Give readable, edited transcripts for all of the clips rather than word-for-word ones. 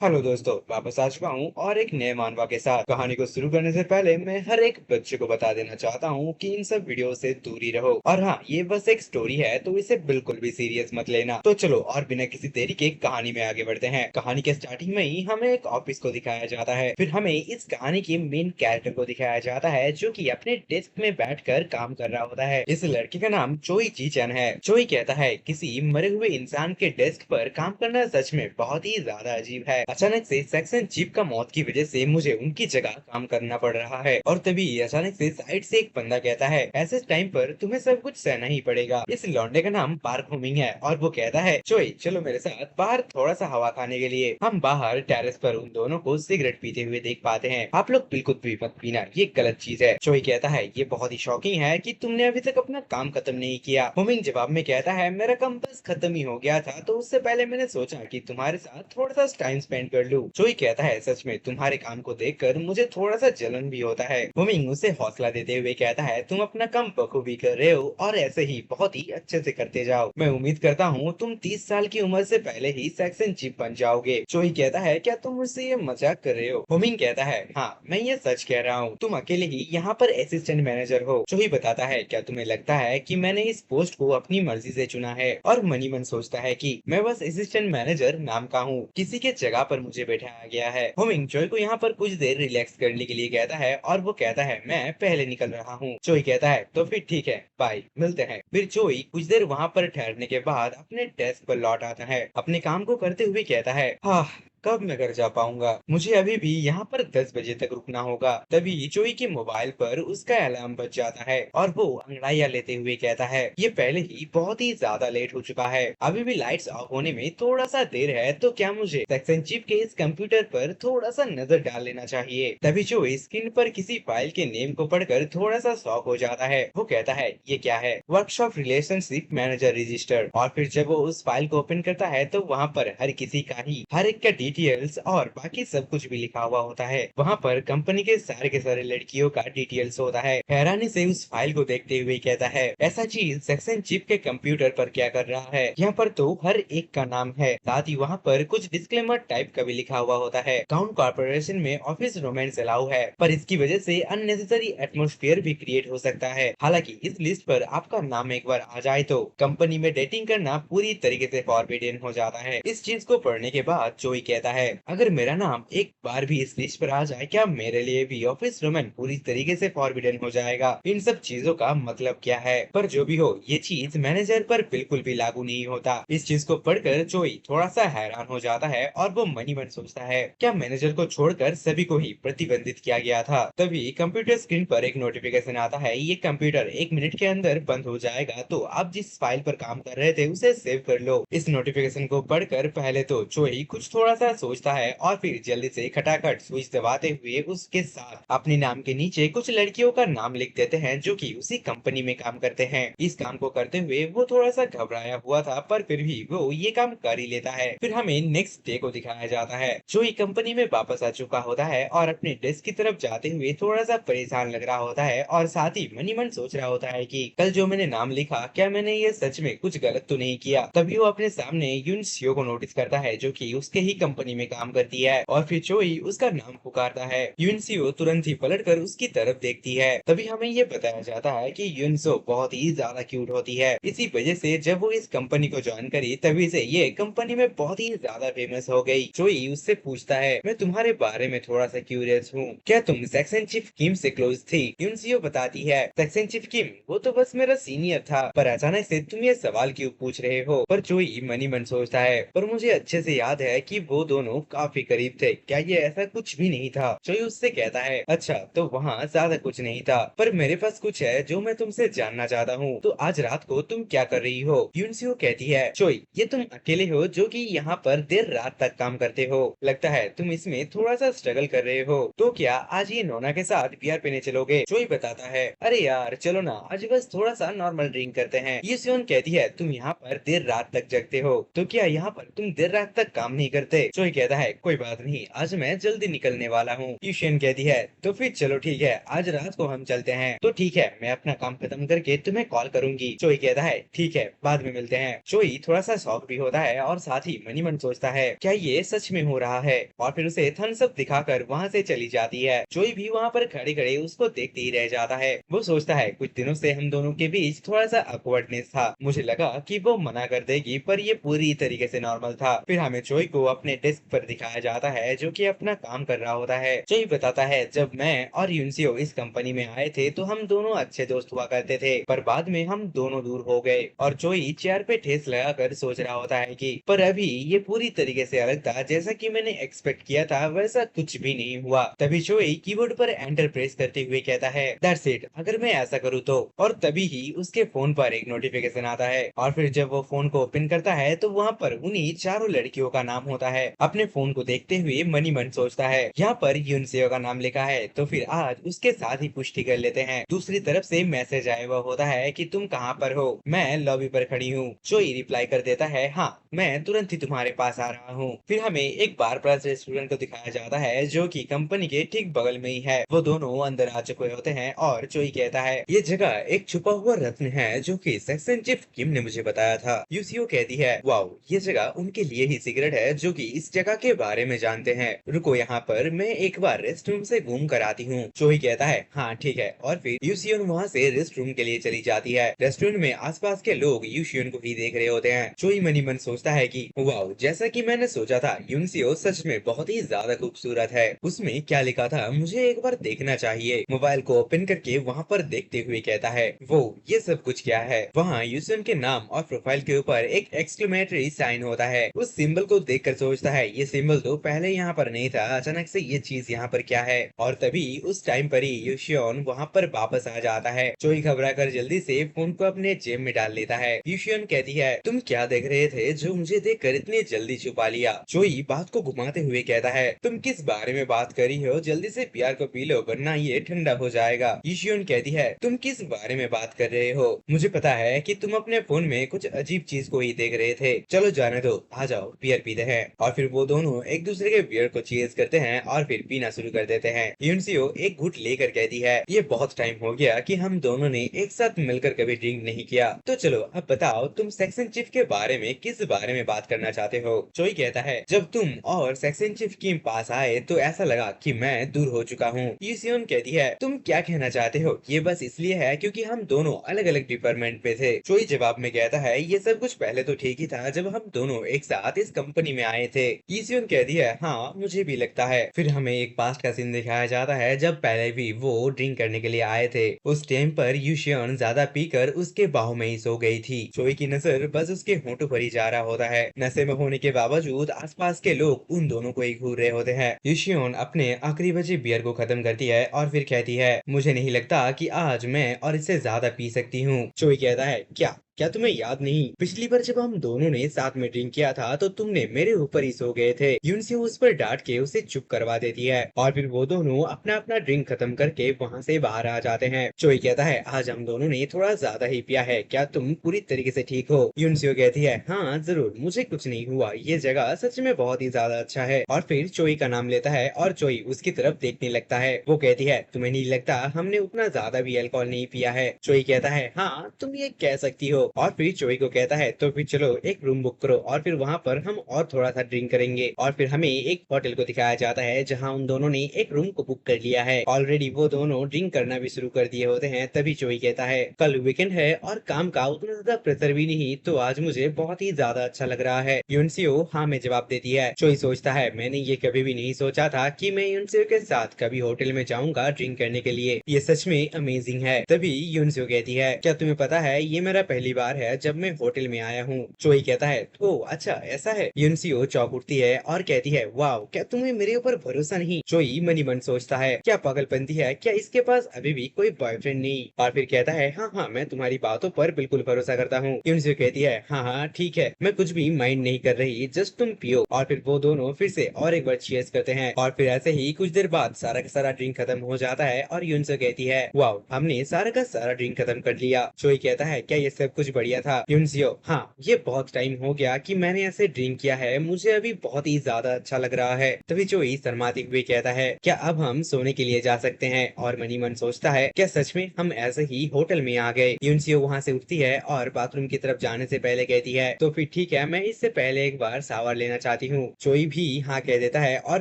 Hello दोस्तों, वापस आ चुका हूँ और एक नए मानवा के साथ। कहानी को शुरू करने से पहले मैं हर एक बच्चे को बता देना चाहता हूँ कि इन सब वीडियो से दूरी रहो। और हाँ, ये बस एक स्टोरी है तो इसे बिल्कुल भी सीरियस मत लेना। तो चलो और बिना किसी देरी के कहानी में आगे बढ़ते हैं। कहानी के स्टार्टिंग में ही हमें एक ऑफिस को दिखाया जाता है। फिर हमें इस कहानी के मेन कैरेक्टर को दिखाया जाता है जो की अपने डेस्क में बैठ काम कर रहा होता है। इस लड़के का नाम चोई जी चन है। चोई कहता है किसी मरे हुए इंसान के डेस्क पर काम करना सच में बहुत ही ज्यादा अजीब है। अचानक से सेक्शन चीफ का मौत की वजह से मुझे उनकी जगह काम करना पड़ रहा है। और तभी अचानक से साइड से एक बंदा कहता है ऐसे टाइम पर तुम्हें सब कुछ सहना ही पड़ेगा। इस लौंडे का नाम पार्क होमिंग है और वो कहता है चोई चलो मेरे साथ बाहर थोड़ा सा हवा खाने के लिए। हम बाहर टेरेस पर उन दोनों को सिगरेट पीते हुए देख पाते हैं। आप लोग बिल्कुल भी मत पीना, ये गलत चीज है। चोई कहता है ये बहुत ही शॉकिंग है कि तुमने अभी तक अपना काम खत्म नहीं किया। होमिंग जवाब में कहता है मेरा काम बस खत्म ही हो गया था, तो उससे पहले मैंने सोचा कि तुम्हारे साथ थोड़ा सा टाइम स्पेंड कर लूं। जोई कहता है सच में तुम्हारे काम को देखकर मुझे थोड़ा सा जलन भी होता है। होमिंग उसे हौसला देते हुए कहता है तुम अपना काम बखूबी कर रहे हो और ऐसे ही बहुत ही अच्छे से करते जाओ। मैं उम्मीद करता हूँ तुम 30 साल की उम्र से पहले ही सेक्शन चीफ बन जाओगे। जोई कहता है क्या तुम मुझसे ये मजाक कर रहे हो? होमिंग कहता है हाँ मैं ये सच कह रहा हूँ, तुम अकेले ही यहाँ पर असिस्टेंट मैनेजर हो। जोई बताता है क्या तुम्हें लगता है कि मैंने इस पोस्ट को अपनी मर्जी से चुना है? और मनी मन सोचता है कि मैं बस असिस्टेंट मैनेजर नाम का हूँ, किसी के जगह पर मुझे बैठाया गया है। होमिंग चोई को यहाँ पर कुछ देर रिलैक्स करने के लिए कहता है और वो कहता है मैं पहले निकल रहा हूँ। चोई कहता है तो फिर ठीक है, बाय, मिलते हैं। फिर चोई कुछ देर वहाँ पर ठहरने के बाद अपने डेस्क पर लौट आता है। अपने काम को करते हुए कहता है हाँ कब मैं घर जा पाऊंगा, मुझे अभी भी यहाँ पर 10 बजे तक रुकना होगा। तभी चोई के मोबाइल पर उसका अलार्म बज जाता है और वो अंगड़ाइयाँ लेते हुए कहता है ये पहले ही बहुत ही ज्यादा लेट हो चुका है, अभी भी लाइट्स ऑफ होने में थोड़ा सा देर है, तो क्या मुझे सेक्शन चीफ के इस कंप्यूटर पर थोड़ा सा नजर डाल लेना चाहिए? तभी चोई स्क्रीन पर किसी फाइल के नेम को पढ़कर थोड़ा सा शॉक हो जाता है। वो कहता है ये क्या है? Workshop relationship manager register. और फिर जब वो उस फाइल को ओपन करता है तो वहाँ पर हर किसी का ही हर एक का डिटेल्स और बाकी सब कुछ भी लिखा हुआ होता है। वहाँ पर कंपनी के सारे लड़कियों का डिटेल्स होता है। हैरानी से उस फाइल को देखते हुए कहता है ऐसा चीज सेक्शन चीफ के कंप्यूटर पर क्या कर रहा है? यहाँ पर तो हर एक का नाम है, साथ ही वहाँ पर कुछ डिस्क्लेमर टाइप का भी लिखा हुआ होता है। काउंट कॉर्पोरेशन में ऑफिस रोमांस अलाउ है, पर इसकी वजह से अननेसेसरी एटमोस्फेयर भी क्रिएट हो सकता है। हालांकि इस लिस्ट पर आपका नाम एक बार आ जाए तो कंपनी में डेटिंग करना पूरी तरीके से फॉरबिडन हो जाता है। इस चीज को पढ़ने के बाद जोई कहता है अगर मेरा नाम एक बार भी इस लिस्ट पर आ जाए, क्या मेरे लिए भी ऑफिस रोमांस पूरी तरीके से फॉरबिडन हो जाएगा? इन सब चीजों का मतलब क्या है? पर जो भी हो, ये चीज मैनेजर पर बिल्कुल भी लागू नहीं होता। इस चीज को पढ़कर जोई थोड़ा सा हैरान हो जाता है और वो मनी मन सोचता है क्या मैनेजर को छोड़कर सभी को ही प्रतिबंधित किया गया था? तभी कंप्यूटर स्क्रीन पर एक नोटिफिकेशन आता है ये कंप्यूटर 1 मिनट के अंदर बंद हो जाएगा, तो आप जिस फाइल पर काम कर रहे थे उसे सेव कर लो। इस नोटिफिकेशन को पढ़कर पहले तो जोई कुछ थोड़ा सा सोचता है और फिर जल्दी से खटाखट स्विच दबाते हुए उसके साथ अपने नाम के नीचे कुछ लड़कियों का नाम लिख देते हैं जो कि उसी कंपनी में काम करते हैं। इस काम को करते हुए वो थोड़ा सा घबराया हुआ था, पर फिर भी वो ये काम कर ही लेता है। फिर हमें नेक्स्ट डे को दिखाया जाता है। जोई कंपनी में वापस आ चुका होता है और अपने डेस्क की तरफ जाते हुए थोड़ा सा परेशान लग रहा होता है और साथ ही मनी मन सोच रहा होता है कि कल जो मैंने नाम लिखा, क्या मैंने ये सच में कुछ गलत तो नहीं किया? तभी वो अपने सामने यून सियो को नोटिस करता है जो कि उसके ही कंपनी में काम करती है और फिर चोई उसका नाम पुकारता है। यूनसियो तुरंत ही पलटकर उसकी तरफ देखती है। तभी हमें ये बताया जाता है कि यूनसो बहुत ही ज्यादा क्यूट होती है, इसी वजह से जब वो इस कंपनी को ज्वाइन करी तभी से ये कंपनी में बहुत ही ज्यादा फेमस हो गई। चोई उससे पूछता है मैं तुम्हारे बारे में थोड़ा सा क्यूरियस हूँ, क्या तुम सेक्शन चीफ किम से क्लोज थी? यूनसियो बताती है सेक्शन चीफ किम वो तो बस मेरा सीनियर था, पर अचानक से तुम ये सवाल क्यों पूछ रहे हो? पर चोई मनी मन सोचता है पर मुझे अच्छे से याद है कि वो दोनों काफी करीब थे, क्या ये ऐसा कुछ भी नहीं था? चोई उससे कहता है अच्छा तो वहाँ ज्यादा कुछ नहीं था, पर मेरे पास कुछ है जो मैं तुमसे जानना चाहता हूँ, तो आज रात को तुम क्या कर रही हो? यूनसियो कहती है चोई ये तुम अकेले हो जो कि यहाँ पर देर रात तक काम करते हो, लगता है तुम इसमें थोड़ा सा स्ट्रगल कर रहे हो, तो क्या आज ये नोना के साथ बियर पीने चलोगे? चोई बताता है अरे यार चलो ना, आज बस थोड़ा सा नॉर्मल ड्रिंक करते हैं। यूसियोन कहती है तुम यहाँ पर देर रात तक जगते हो, तो क्या यहाँ पर तुम देर रात तक काम नहीं करते? चोई कहता है कोई बात नहीं, आज मैं जल्दी निकलने वाला हूँ। यूशियन कहती है तो फिर चलो ठीक है, आज रात को हम चलते हैं। तो ठीक है, मैं अपना काम खत्म करके तुम्हें कॉल करूंगी। चोई कहता है ठीक है, बाद में मिलते हैं। चोई थोड़ा सा शॉक भी होता है और साथ ही मनी मन सोचता है क्या ये सच में हो रहा है, और फिर उसे थम्स अप दिखाकर वहाँ से चली जाती है। चोई भी वहाँ पर खड़े खड़े उसको देखते ही रह जाता है। वो सोचता है कुछ दिनों से हम दोनों के बीच थोड़ा सा ऑकवर्डनेस था, मुझे लगा कि वो मना कर देगी, पर ये पूरी तरीके से नॉर्मल था। फिर हमें चोई को अपने डेस्क पर दिखाया जाता है जो कि अपना काम कर रहा होता है। चोई बताता है जब मैं और यूनसियो इस कंपनी में आए थे तो हम दोनों अच्छे दोस्त हुआ करते थे, पर बाद में हम दोनों दूर हो गए। और चोई चेयर पे ठेस लगाकर सोच रहा होता है कि पर अभी ये पूरी तरीके से अलग था, जैसा कि मैंने एक्सपेक्ट किया था वैसा कुछ भी नहीं हुआ। तभी चोई कीबोर्ड पर एंटर प्रेस करते हुए कहता है दैट्स इट, अगर मैं ऐसा करूँ तो। और तभी ही उसके फोन पर एक नोटिफिकेशन आता है, और फिर जब वो फोन को ओपन करता है तो वहाँ पर उन्हीं चारों लड़कियों का नाम होता है। अपने फोन को देखते हुए मनी मन सोचता है यहाँ पर यूनसेओ का नाम लिखा है, तो फिर आज उसके साथ ही पुष्टि कर लेते हैं। दूसरी तरफ से मैसेज आया हुआ होता है कि तुम कहाँ पर हो, मैं लॉबी पर खड़ी हूँ। चोई रिप्लाई कर देता है हाँ, मैं तुरंत ही तुम्हारे पास आ रहा हूँ। फिर हमें एक बार प्लस रेस्टोरेंट को दिखाया जाता है जो कि कंपनी के ठीक बगल में ही है। वो दोनों अंदर आ चुके होते हैं और चोई कहता है ये जगह एक छुपा हुआ रत्न है जो कि सेक्शन चीफ किम ने मुझे बताया था। यूसीओ कहती है वाओ, ये जगह उनके लिए ही सीक्रेट है जो कि इस जगह के बारे में जानते हैं। रुको यहाँ पर मैं एक बार रेस्ट रूम से घूम कर आती हूँ। चोई कहता है हाँ ठीक है, और फिर यूसियन वहाँ से रेस्ट रूम के लिए चली जाती है। रेस्टोरेंट में आसपास के लोग यूशियन को ही देख रहे होते हैं। चोई मनी मन सोचता है कि वाओ, जैसा कि मैंने सोचा था यूनसियो सच में बहुत ही ज्यादा खूबसूरत है। उसमें क्या लिखा था मुझे एक बार देखना चाहिए। मोबाइल को ओपन करके वहाँ पर देखते हुए कहता है वो ये सब कुछ क्या है। वहाँ यूशियन के नाम और प्रोफाइल के ऊपर एक एक्सक्लेमेटरी साइन होता है। उस सिंबल को देखकर सोचता है ये सिंबल तो पहले यहाँ पर नहीं था, अचानक से ये चीज यहाँ पर क्या है। और तभी उस टाइम पर ही यूशियन वहाँ पर वापस आ जाता है। चोई घबरा कर जल्दी से फोन को अपने जेब में डाल लेता है। यूशियन कहती है तुम क्या देख रहे थे जो मुझे देखकर इतनी जल्दी छुपा लिया। चोई बात को घुमाते हुए कहता है तुम किस बारे में बात कर रही हो, जल्दी से प्यार को पी लो वरना ये ठंडा हो जाएगा। यूशियन कहती है तुम किस बारे में बात कर रहे हो, मुझे पता है कि तुम अपने फोन में कुछ अजीब चीज को ही देख रहे थे, चलो जाने दो, आ जाओ बियर पीते हैं। और फिर वो दोनों एक दूसरे के बियर को चीज करते हैं और फिर पीना शुरू कर देते हैं। यूनसियो एक घूंट लेकर कहती है ये बहुत टाइम हो गया कि हम दोनों ने एक साथ मिलकर कभी ड्रिंक नहीं किया, तो चलो अब बताओ तुम सेक्शन चीफ के बारे में किस बारे में बात करना चाहते हो। चोई कहता है जब तुम और सेक्शन चीफ के पास आए तो ऐसा लगा कि मैं दूर हो चुका हूँ। यूसियन कहती है तुम क्या कहना चाहते हो, ये बस इसलिए है क्योंकि हम दोनों अलग अलग डिपार्टमेंट पे थे। चोई जवाब में कहता है ये सब कुछ पहले तो ठीक ही था जब हम दोनों एक साथ इस कंपनी में आए थे। यूसियन कहती है हाँ मुझे भी लगता है। फिर हमें एक पास्ट का सीन दिखाया जाता है जब पहले भी वो ड्रिंक करने के लिए आए थे। उस टाइम पर यूशियन ज्यादा पीकर उसके बाहों में ही सो गई थी। चोई की नजर बस उसके होंठों पर ही जा रहा होता है। नशे में होने के बावजूद आसपास के लोग उन दोनों को ही घूर रहे होते हैं। यूशियन अपने आखिरी बचे बियर को खत्म करती है और फिर कहती है मुझे नहीं लगता कि आज मैं और इससे ज्यादा पी सकती हूँ। चोई कहता है क्या क्या तुम्हें याद नहीं, पिछली बार जब हम दोनों ने साथ में ड्रिंक किया था तो तुमने मेरे ऊपर ही सो गए थे। यूनसियो उस पर डांट के उसे चुप करवा देती है और फिर वो दोनों अपना अपना ड्रिंक खत्म करके वहाँ से बाहर आ जाते हैं। चोई कहता है आज हम दोनों ने थोड़ा ज्यादा ही पिया है, क्या तुम पूरी तरीके से ठीक हो। यूनसियो कहती है हाँ जरूर, मुझे कुछ नहीं हुआ, ये जगह सच में बहुत ही ज्यादा अच्छा है। और फिर चोई का नाम लेता है और चोई उसकी तरफ देखने लगता है। वो कहती है तुम्हें नहीं लगता हमने उतना ज्यादा भी अल्कोहल नहीं पिया है। चोई कहता है हाँ तुम ये कह सकती हो। और फिर चोई को कहता है तो फिर चलो एक रूम बुक करो और फिर वहाँ पर हम और थोड़ा सा ड्रिंक करेंगे। और फिर हमें एक होटल को दिखाया जाता है जहाँ उन दोनों ने एक रूम को बुक कर लिया है। ऑलरेडी वो दोनों ड्रिंक करना भी शुरू कर दिए होते हैं। तभी चोई कहता है कल वीकेंड है और काम का उतना ज्यादा प्रेशर भी नहीं, तो आज मुझे बहुत ही ज्यादा अच्छा लग रहा है। यूनसियो हाँ में जवाब देती है। चोई सोचता है मैंने ये कभी भी नहीं सोचा था कि मैं यूनसियो के साथ कभी होटल में जाऊंगा ड्रिंक करने के लिए, ये सच में अमेजिंग है। तभी यूनसियो कहती है क्या तुम्हें पता है ये मेरा पहली बार है जब मैं होटल में आया हूँ। चोई कहता है ओ अच्छा ऐसा है। यूनसियो चौंक उठती है और कहती है वाओ, क्या तुम्हें मेरे ऊपर भरोसा नहीं। चोई मनी मन सोचता है क्या पागलपंती है, क्या इसके पास अभी भी कोई बॉयफ्रेंड नहीं। और फिर कहता है हाँ हाँ मैं तुम्हारी बातों पर बिल्कुल भरोसा करता हूँ। यूनसियो कहती है हाँ हाँ ठीक है, मैं कुछ भी माइंड नहीं कर रही, जस्ट तुम पियो। और फिर वो दोनों फिर से और एक बार चीयर्स करते हैं। और फिर ऐसे ही कुछ देर बाद सारा का सारा ड्रिंक खत्म हो जाता है और यूनसियो कहती है वाओ हमने सारा का सारा ड्रिंक खत्म कर लिया। चोई कहता है क्या ये सब कुछ बढ़िया था। यूनसियो, हाँ, ये बहुत टाइम हो गया कि मैंने ऐसे ड्रिंक किया है, मुझे अभी बहुत ही ज्यादा अच्छा लग रहा है। तभी चोई शर्माते हुए कहता है, क्या अब हम सोने के लिए जा सकते हैं? और मनी मन सोचता है, क्या सच में हम ऐसे ही होटल में आ गए? यूनसियो वहाँ से उठती है और बाथरूम की तरफ जाने से पहले कहती है, तो फिर ठीक है, मैं इससे पहले एक बार शावर लेना चाहती हूँ। चोई भी हाँ कह देता है और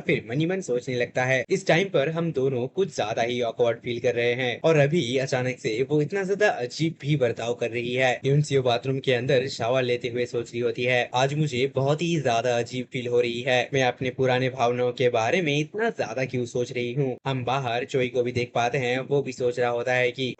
फिर मनी मन सोचने लगता है, इस टाइम पर हम दोनों कुछ ज्यादा ही ऑकवर्ड फील कर रहे हैं और अभी अचानक से वो इतना ज्यादा अजीब भी बर्ताव कर रही है। यूनसियो बाथरूम के अंदर शावर लेते हुए सोच रही होती है, आज मुझे बहुत ही ज्यादा अजीब फील हो रही है, मैं अपने पुराने भावनाओं के बारे में इतना ज्यादा क्यों सोच रही हूँ। हम बाहर चोई को भी देख पाते हैं, वो भी सोच रहा होता है कि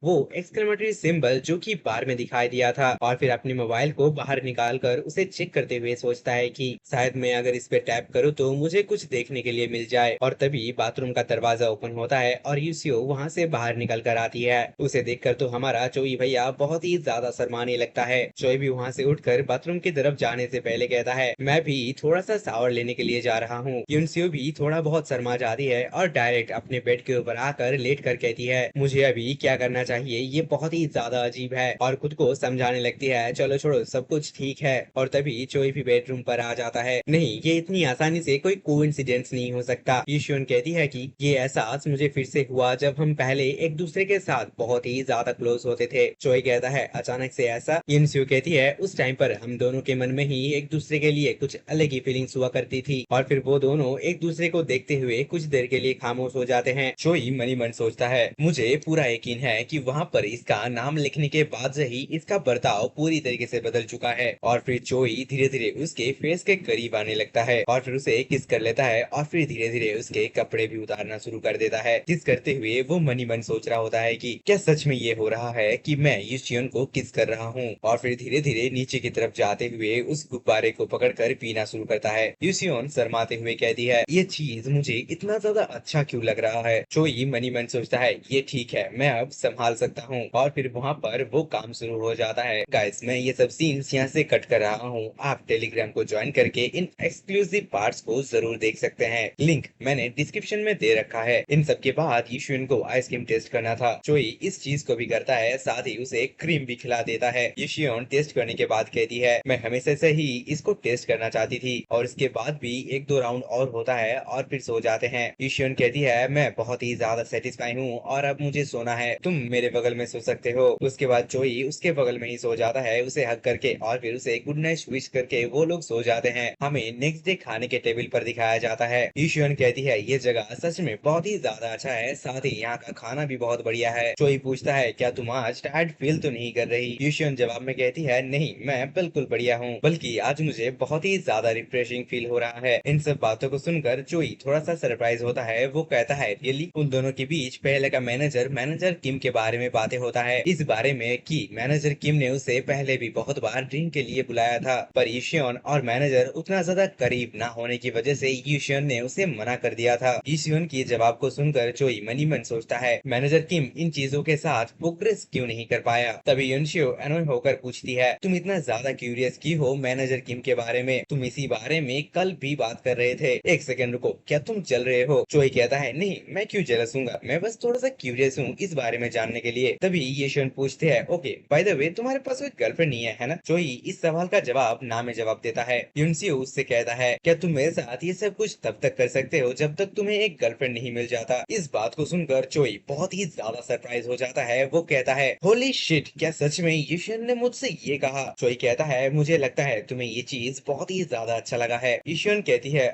वो एक्सक्लेमेटरी सिंबल जो कि बार में दिखाई दिया था, और फिर अपने मोबाइल को बाहर निकाल कर उसे चेक करते हुए सोचता है कि शायद मैं अगर इस पे टैप करूँ तो मुझे कुछ देखने के लिए मिल जाए। और तभी बाथरूम का दरवाजा ओपन होता है और यूसियो वहाँ से बाहर निकल कर आती है। उसे देखकर तो हमारा चोई भैया बहुत ही ज्यादा शर्माने लगता है। चोई भी वहाँ से उठकर बाथरूम की तरफ जाने से पहले कहता है, मैं भी थोड़ा सा शावर लेने के लिए जा रहा हूँ। यूनसियो भी थोड़ा बहुत शर्मा जाती है और डायरेक्ट अपने बेड के ऊपर आकर लेट कर कहती है, मुझे अभी क्या करना चाहिए, ये बहुत ही ज्यादा अजीब है, और खुद को समझाने लगती है, चलो छोड़ो, सब कुछ ठीक है। और तभी चोई भी बेडरूम पर आ जाता है। नहीं, ये इतनी आसानी से कोई कोइंसिडेंस नहीं हो सकता। यीशुन कहती है कि ये एहसास मुझे फिर से हुआ जब हम पहले एक दूसरे के साथ बहुत ही ज्यादा क्लोज होते थे। चोई कहता है, अचानक से ऐसा? यिनस्यू कहती है, उस टाइम पर हम दोनों के मन में ही एक दूसरे के लिए कुछ अलग ही फीलिंग्स हुआ करती थी, और फिर वो दोनों एक दूसरे को देखते हुए कुछ देर के लिए खामोश हो जाते हैं। चोई मनी मन सोचता है, मुझे पूरा यकीन है कि वहाँ पर इसका नाम लिखने के बाद से ही इसका बर्ताव पूरी तरीके से बदल चुका है। और फिर चोई धीरे धीरे उसके फेस के करीब आने लगता है और फिर उसे किस कर लेता है, और फिर धीरे धीरे उसके कपड़े भी उतारना शुरू कर देता है। किस करते हुए वो मनी मन सोच रहा होता है कि क्या सच में ये हो रहा है कि मैं यूशियन को किस कर रहा हूँ। और फिर धीरे धीरे नीचे की तरफ जाते हुए उस गुब्बारे को पकड़कर पीना शुरू करता है। यूशियन शर्माते हुए कहती है, ये चीज मुझे इतना ज्यादा अच्छा क्यों लग रहा है? चोई मनी मन सोचता है, ये ठीक है, मैं अब संभाल सकता हूँ। और फिर वहाँ पर वो काम शुरू हो जाता है। गाइस, मैं ये सब सीन्स यहाँ से कट कर रहा हूँ, आप टेलीग्राम को ज्वाइन करके इन एक्सक्लूसिव पार्ट्स को जरूर देख सकते हैं। लिंक मैंने डिस्क्रिप्शन में दे रखा है। इन सब के बाद यीशुन को आइसक्रीम टेस्ट करना था। चोई इस चीज को भी करता है, साथ ही उसे क्रीम भी खिला देता है। यीशुन टेस्ट करने के बाद कहती है, मैं हमेशा से ही इसको टेस्ट करना चाहती थी। और इसके बाद भी एक दो राउंड और होता है और फिर सो जाते हैं। यीशुन कहती है, मैं बहुत ही ज्यादा सेटिस्फाई हूँ और अब मुझे सोना है, तुम मेरे बगल में सो सकते हो। उसके बाद चोई उसके बगल में ही सो जाता है, उसे हग करके, और फिर उसे गुड नाइट विश करके वो लोग सो जाते हैं। हमें नेक्स्ट डे खाने के टेबल पर दिखाया जाता है। यीशुन कहती है, ये जगह सच में बहुत ही ज्यादा अच्छा है, साथ ही यहाँ का खाना भी बहुत बढ़िया है। चोई पूछता है, क्या तुम आज टायर्ड फील तो नहीं कर रही? यीशुन जवाब में कहती है, नहीं, मैं बिल्कुल बढ़िया हूँ, बल्कि आज मुझे बहुत ही ज्यादा रिफ्रेशिंग फील हो रहा है। इन सब बातों को सुनकर चोई थोड़ा सा सरप्राइज होता है। वो कहता है, रियली? उन दोनों के बीच पहले का मैनेजर किम के बारे में बातें होता है, इस बारे में कि मैनेजर किम ने उसे पहले भी बहुत बार ड्रिंक के लिए बुलाया था, पर यीशुन और मैनेजर उतना ज्यादा करीब ना होने की वजह से यीशुन ने उसे मना कर दिया था। यीशुन की जवाब को सुनकर चोई मनी मन सोचता है, मैनेजर किम इन चीजों के साथ प्रोग्रेस क्यों नहीं कर पाया? तभी युनशियो एनोय होकर पूछती है, तुम इतना ज्यादा क्यूरियस क्यों हो मैनेजर किम के बारे में? तुम इसी बारे में कल भी बात कर रहे थे। एक सेकंड रुको, क्या तुम जल रहे हो? चोई कहता है, नहीं, मैं क्यों जलस हूँगा, मैं बस थोड़ा सा क्यूरियस हूँ इस बारे में जानने के लिए। तभी यीशुन पूछते हैं, ओके, बाय द वे, तुम्हारे पास कोई गर्लफ्रेंड नहीं है ना? चोई इस सवाल का जवाब ना में जवाब देता है। युनसियो उससे कहता है, क्या तुम मेरे साथ ये सब कुछ तब तक कर सकते हो जब तक तुम्हें एक गर्लफ्रेंड नहीं मिल जाता? इस बात को सुनकर चोई बहुत ही ज्यादा सरप्राइज हो जाता है। वो कहता है, होली शिट, क्या सच में यीशुन ने मुझसे ये कहा? चोई कहता है, मुझे लगता है तुम्हें ये चीज बहुत ही ज्यादा अच्छा लगा है। यीशुन कहती है,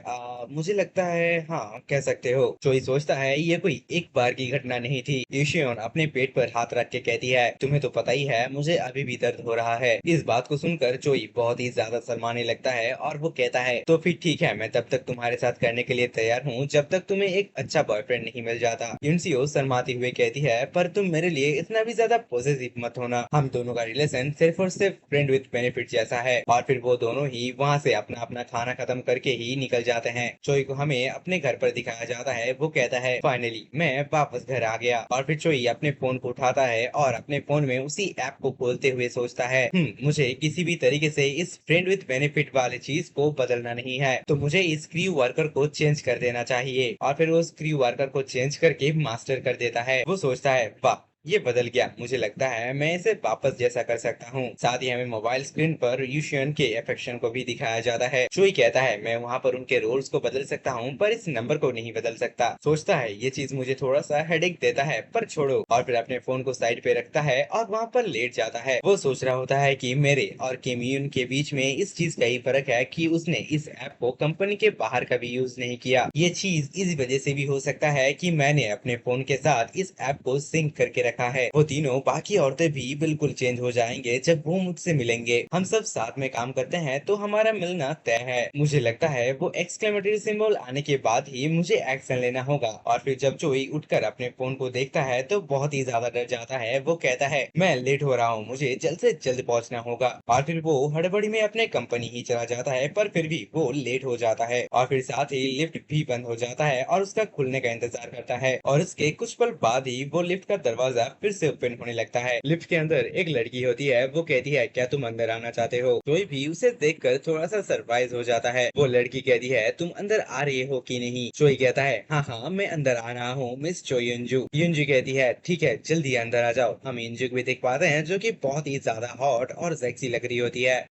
मुझे लगता है हाँ, कह सकते हो। चोई सोचता है, ये कोई एक बार की घटना नहीं थी। यीशुन अपने पेट पर हाथ रख के कहती है, तुम्हें तो पता ही है मुझे अभी भी दर्द हो रहा है। इस बात को सुनकर चोई बहुत ही ज्यादा शर्माने लगता है और वो कहता है, तो फिर ठीक है, मैं तब तक तुम्हारे साथ करने के लिए तैयार हूँ जब तक तुम्हें एक अच्छा बॉयफ्रेंड नहीं मिल जाता। युनसियो शर्माते हुए कहती है, पर तुम मेरे लिए इतना भी ज्यादा पॉजिटिव मत होना, हम दोनों का रिलेशन सिर्फ और सिर्फ फ्रेंड विद बेनिफिट जैसा है। और फिर वो दोनों ही वहाँ से अपना अपना खाना खत्म करके ही निकल जाते हैं। चोई को हमें अपने घर पर दिखाया जाता है। वो कहता है, फाइनली मैं वापस घर आ गया। और फिर चोई अपने फोन को उठाता है और अपने फोन में उसी ऐप को खोलते हुए सोचता है, मुझे किसी भी तरीके से इस फ्रेंड विद बेनिफिट वाले चीज को बदलना नहीं है, तो मुझे इस क्रू वर्कर को चेंज कर देना चाहिए। और फिर उस क्रू वर्कर को चेंज करके मास्टर कर देता है। वो सोचता है, वाह, ये बदल गया। मुझे लगता है मैं इसे वापस जैसा कर सकता हूँ। साथ ही हमें मोबाइल स्क्रीन पर यूशियन के अफेक्शन को भी दिखाया जाता है। चोई कहता है मैं वहाँ पर उनके रोल्स को बदल सकता हूँ पर इस नंबर को नहीं बदल सकता। सोचता है ये चीज मुझे थोड़ा सा हेडेक देता है पर छोड़ो, और फिर अपने फोन को साइड पे रखता है और वहाँ पर लेट जाता है। वो सोच रहा होता है कि मेरे और किम यून के बीच में इस चीज का ही फर्क है कि उसने इस ऐप को कंपनी के बाहर कभी यूज नहीं किया। ये चीज इस वजह से भी हो सकता है कि मैंने अपने फोन के साथ इस ऐप को सिंक करके रखा है। वो तीनों बाकी औरतें भी बिल्कुल चेंज हो जाएंगे जब वो मुझसे मिलेंगे। हम सब साथ में काम करते हैं तो हमारा मिलना तय है। मुझे लगता है वो एक्सक्लेमेटरी सिंबल आने के बाद ही मुझे एक्शन लेना होगा। और फिर जब जोई उठकर अपने फोन को देखता है तो बहुत ही ज्यादा डर जाता है। वो कहता है मैं लेट हो रहा हूँ, मुझे जल्द से जल्द पहुंचना होगा। और फिर वो हड़बड़ी में अपने कंपनी ही चला जाता है पर फिर भी वो लेट हो जाता है। और फिर साथ ही लिफ्ट भी बंद हो जाता है और उसका खुलने का इंतजार करता है। और उसके कुछ पल बाद ही वो लिफ्ट का दरवाजा फिर से ओपन होने लगता है। लिफ्ट के अंदर एक लड़की होती है। वो कहती है क्या तुम अंदर आना चाहते हो? जोई भी उसे देखकर थोड़ा सा सरप्राइज हो जाता है। वो लड़की कहती है तुम अंदर आ रहे हो कि नहीं? जोई कहता है हाँ हाँ मैं अंदर आ रहा हूँ मिस चो युंजू। युंजू कहती है ठीक है जल्दी अंदर आ जाओ। हम युंजू को भी देख पाते हैं जो कि बहुत ही ज्यादा हॉट और सेक्सी लग रही होती है।